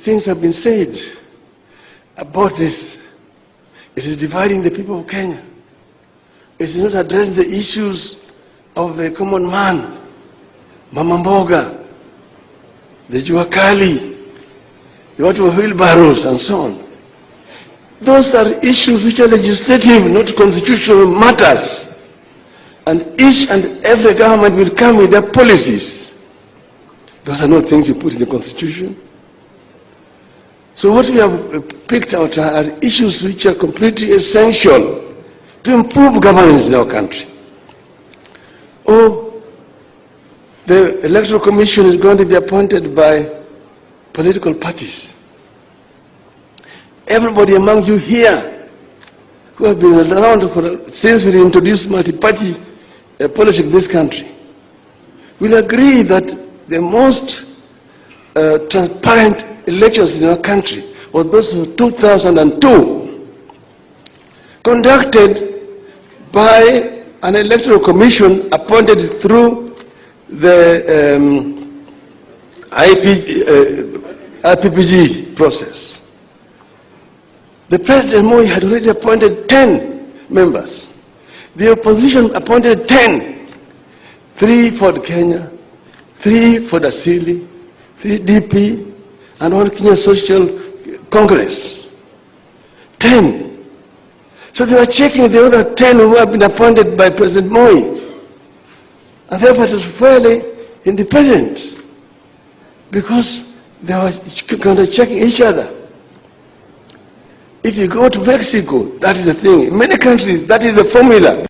things have been said about this. It is dividing the people of Kenya. It is not addressing the issues of the common man, Mama Mboga, the Juakali, the watu wa wheelbarrows and so on. Those are issues which are legislative, not constitutional matters. And each and every government will come with their policies. Those are not things you put in the constitution. So what we have picked out are issues which are completely essential to improve governance in our country. Oh, the Electoral Commission is going to be appointed by political parties. Everybody among you here who have been around since we introduced multi-party politics in this country will agree that the most transparent elections in our country were those of 2002, conducted by an electoral commission appointed through the IPPG process. The President Moi had already appointed 10 members. The opposition appointed 10. 3 for Kenya, 3 for Dasili, 3 DP, and 1 Kenya Social Congress. 10. So they were checking the other 10 who have been appointed by President Moi. And therefore it was fairly independent because they were kind of checking each other. If you go to Mexico, that is the thing. In many countries, that is the formula.